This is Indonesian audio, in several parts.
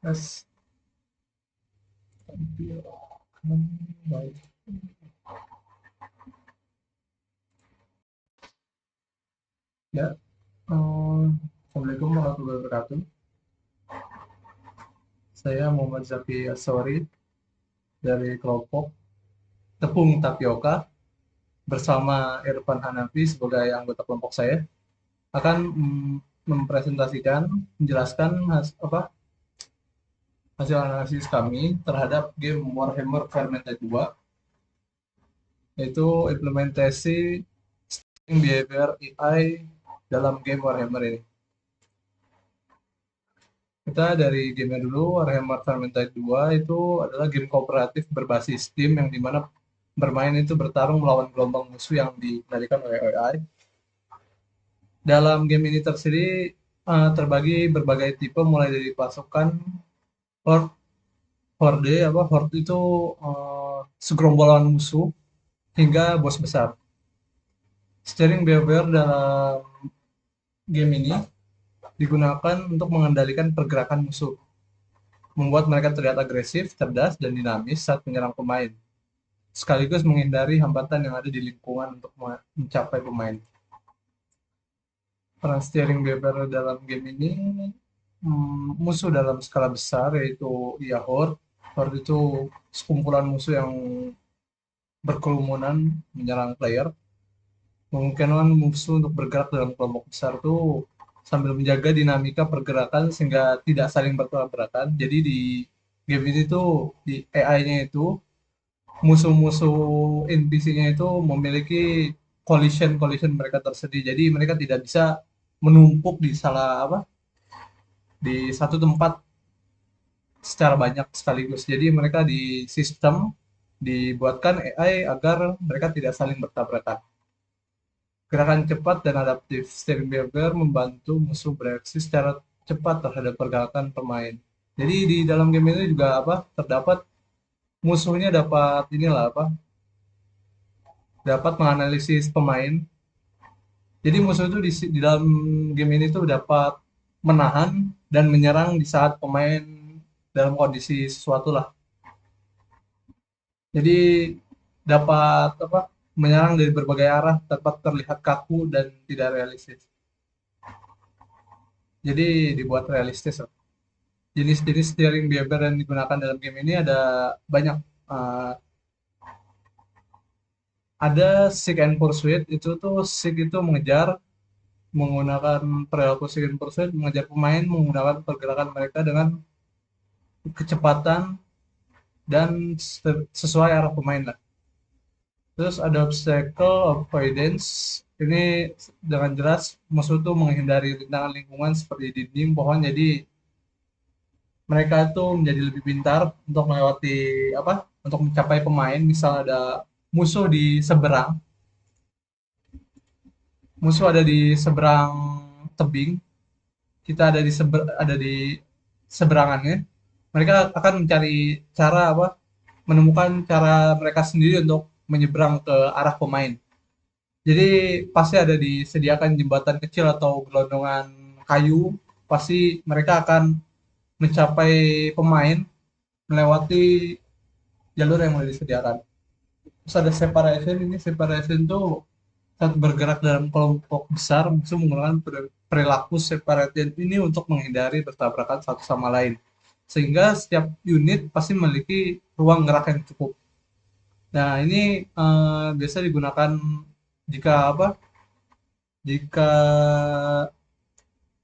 Tes tampil baik. Ya, Assalamualaikum warahmatullahi wabarakatuh. Saya Muhammad Zaki Asori dari kelompok Tepung Tapioka bersama Irfan Hanafi sebagai anggota kelompok saya akan mempresentasikan, menjelaskan hasil analisis kami terhadap game Warhammer Vermintide 2, yaitu implementasi string behavior AI dalam game Warhammer ini. Kita dari gamenya dulu. Warhammer Vermintide 2 itu adalah game kooperatif berbasis tim yang dimana bermain itu bertarung melawan gelombang musuh yang dikendalikan oleh AI. Dalam game ini tersendiri terbagi berbagai tipe, mulai dari pasukan, horde, horde itu segerombolan musuh, hingga bos besar. Steering behavior dalam game ini digunakan untuk mengendalikan pergerakan musuh, membuat mereka terlihat agresif, cerdas, dan dinamis saat menyerang pemain, sekaligus menghindari hambatan yang ada di lingkungan untuk mencapai pemain. Peran steering behavior dalam game ini, musuh dalam skala besar, yaitu Horde. Horde itu sekumpulan musuh yang berkerumunan menyerang player. Kemungkinan musuh untuk bergerak dalam kelompok besar itu sambil menjaga dinamika pergerakan sehingga tidak saling bertabrakan. Jadi di game ini tuh, di AI-nya itu, musuh-musuh NPC-nya itu memiliki collision mereka tersendiri. Jadi mereka tidak bisa menumpuk di satu tempat secara banyak sekaligus. Jadi mereka di sistem dibuatkan AI agar mereka tidak saling bertabrakan. Gerakan cepat dan adaptif steering behavior membantu musuh bereaksi secara cepat terhadap pergerakan pemain. Jadi di dalam game ini juga terdapat musuhnya dapat dapat menganalisis pemain. Jadi musuh itu di dalam game ini tuh dapat menahan dan menyerang di saat pemain dalam kondisi sesuatu lah. Jadi dapat menyerang dari berbagai arah tanpa terlihat kaku dan tidak realistis. Jadi dibuat realistis lah. Jenis-jenis steering behavior yang digunakan dalam game ini ada banyak. Uh, ada seek and pursuit, itu tuh seek itu mengejar, menggunakan perilaku seek and pursuit, mengejar pemain menggunakan pergerakan mereka dengan kecepatan dan sesuai arah pemain lah. Terus ada obstacle avoidance. Ini dengan jelas musuh tuh menghindari rintangan lingkungan seperti dinding, pohon. Jadi mereka itu menjadi lebih pintar untuk melewati untuk mencapai pemain. Misal ada musuh di seberang, musuh ada di seberang tebing, kita ada di seberangannya. Mereka akan mencari cara menemukan cara mereka sendiri untuk menyeberang ke arah pemain. Jadi pasti ada disediakan jembatan kecil atau gelondongan kayu, pasti mereka akan mencapai pemain melewati jalur yang sudah disediakan. Terus ada separation. Ini separation tuh saat bergerak dalam kelompok besar, musuh menggunakan perilaku separation ini untuk menghindari bertabrakan satu sama lain. Sehingga setiap unit pasti memiliki ruang gerak yang cukup. Nah, ini biasa digunakan jika jika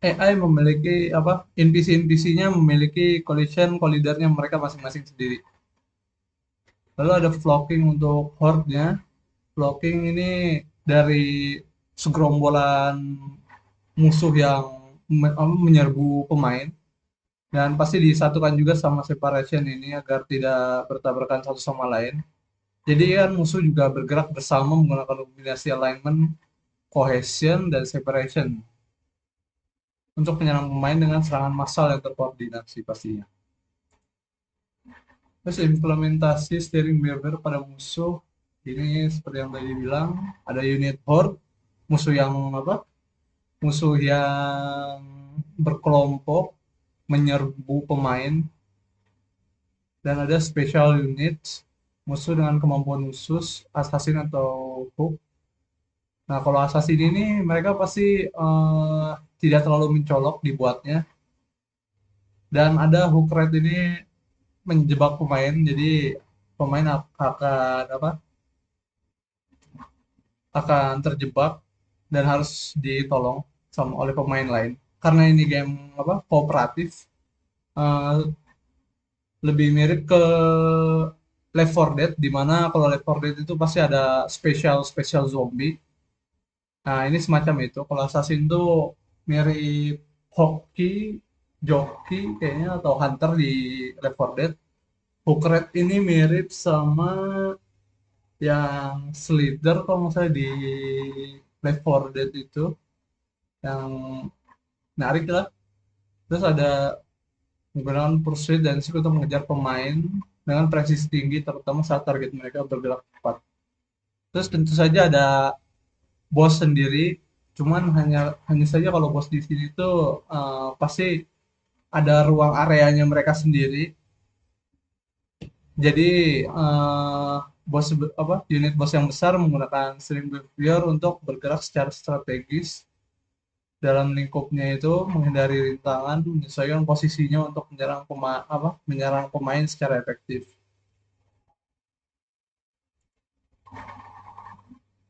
AI memiliki NPC-NPC-nya memiliki collidernya mereka masing-masing sendiri. Lalu ada flocking untuk horde-nya. Flocking ini dari segerombolan musuh yang menyerbu pemain, dan pasti disatukan juga sama separation ini agar tidak bertabrakan satu sama lain. Jadi kan musuh juga bergerak bersama menggunakan kombinasi alignment, cohesion, dan separation untuk menyerang pemain dengan serangan massal yang terkoordinasi pastinya. Terus implementasi steering behavior pada musuh ini seperti yang tadi bilang, ada unit horde, musuh yang musuh yang berkelompok menyerbu pemain, dan ada special unit, musuh dengan kemampuan khusus, assassin atau hook. Nah, kalau assassin ini mereka pasti tidak terlalu mencolok dibuatnya, dan ada hook rate ini menjebak pemain, jadi pemain akan apa? Akan terjebak dan harus ditolong sama oleh pemain lain. Karena ini game apa? Kooperatif, eh, lebih mirip ke Left 4 Dead, di mana kalau Left 4 Dead itu pasti ada spesial zombie. Nah, ini semacam itu. Kalau Assassin tuh mirip hoki, joki kayaknya, atau hunter di Left 4 Dead. Hook Rat ini mirip sama yang Slither kalau nggak salah di Left 4 Dead itu, yang menarik lah. Terus ada menggunakan pursuit dan seek untuk mengejar pemain dengan presisi tinggi, terutama saat target mereka bergerak cepat. Terus tentu saja ada bos sendiri, cuman hanya hanya saja kalau bos di sini tuh pasti ada ruang areanya mereka sendiri. Jadi bos apa unit bos yang besar menggunakan string behavior untuk bergerak secara strategis dalam lingkupnya, itu menghindari rintangan, menyesuaikan posisinya untuk menyerang pemain secara efektif.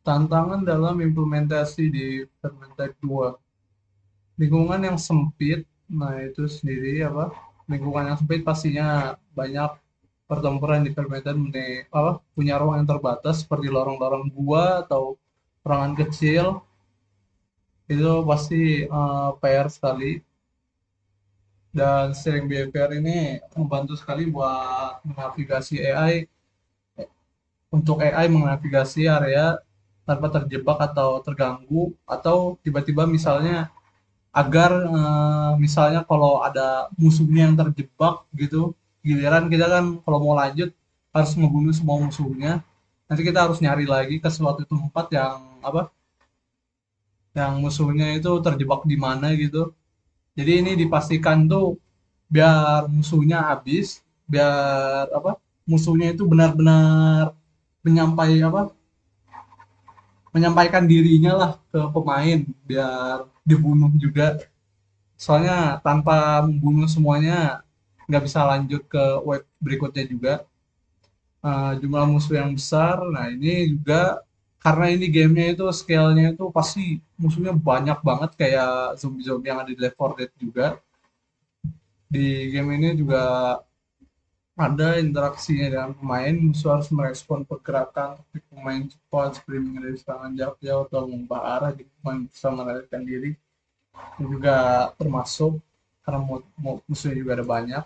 Tantangan dalam implementasi di Vermintide 2, lingkungan yang sempit. Nah, itu sendiri apa, lingkungan yang sempit pastinya banyak pertempuran di Vermintide, punya ruang yang terbatas seperti lorong-lorong gua atau ruangan kecil. Itu pasti PR sekali, dan steering behavior ini membantu sekali buat navigasi AI, untuk AI menavigasi area tanpa terjebak atau terganggu, atau tiba-tiba misalnya agar misalnya kalau ada musuhnya yang terjebak gitu, giliran kita kan kalau mau lanjut harus ngebunuh semua musuhnya, nanti kita harus nyari lagi ke suatu tempat yang yang musuhnya itu terjebak di mana gitu. Jadi ini dipastikan tuh biar musuhnya habis, biar musuhnya itu benar-benar menyampaikan dirinya lah ke pemain biar dibunuh juga. Soalnya tanpa membunuh semuanya nggak bisa lanjut ke wave berikutnya juga. Jumlah musuh yang besar. Nah, ini juga karena ini gamenya itu scale-nya itu pasti musuhnya banyak banget kayak zombie-zombie yang ada di Left 4 Dead juga. Di game ini juga ada interaksinya dengan pemain, musuh harus merespon pergerakan taktik pemain cepat, screaming dari serangan jarak jauh, atau mengubah arah jika pemain bisa melarikan diri. Ini juga termasuk karena musuhnya juga ada banyak.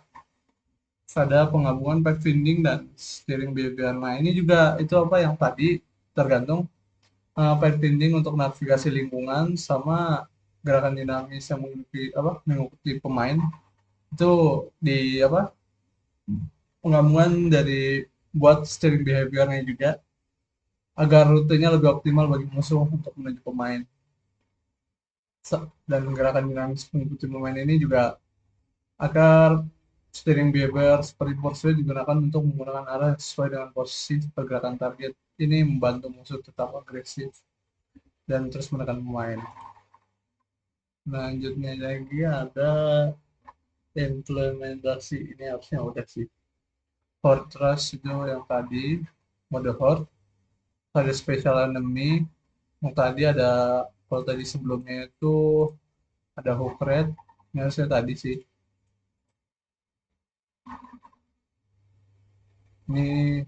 Terus ada penggabungan pathfinding dan steering behavior. Nah, ini juga itu apa yang tadi tergantung, pathfinding untuk navigasi lingkungan, sama gerakan dinamis yang mengikuti pemain itu di penggabungan dari buat steering behaviornya juga, agar rutenya lebih optimal bagi musuh untuk menuju pemain. Dan gerakan dinamis mengikuti pemain ini juga agar steering behavior seperti pursuit digunakan untuk menggunakan arah sesuai dengan posisi pergerakan target. Ini membantu musuh tetap agresif dan terus menekan pemain. Lanjutnya lagi ada implementasi, ini harusnya udah sih. Horde Rush itu yang tadi, mode Horde. Ada special enemy. Yang tadi ada, kalau tadi sebelumnya itu ada hook rate. Ini harusnya tadi sih. Ini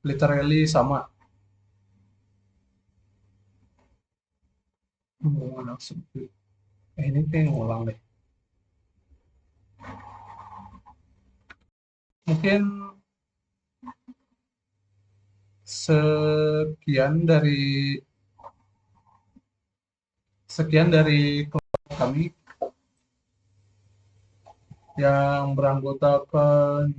literally sama. Langsung. Ini kayak ngulang deh. Mungkin sekian dari kami yang beranggotakan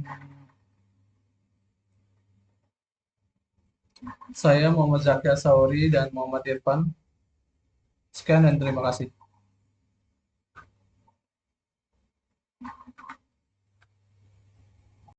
saya, Muhammad Zaki Asauri, dan Muhammad Irfan. Sekian dan terima kasih.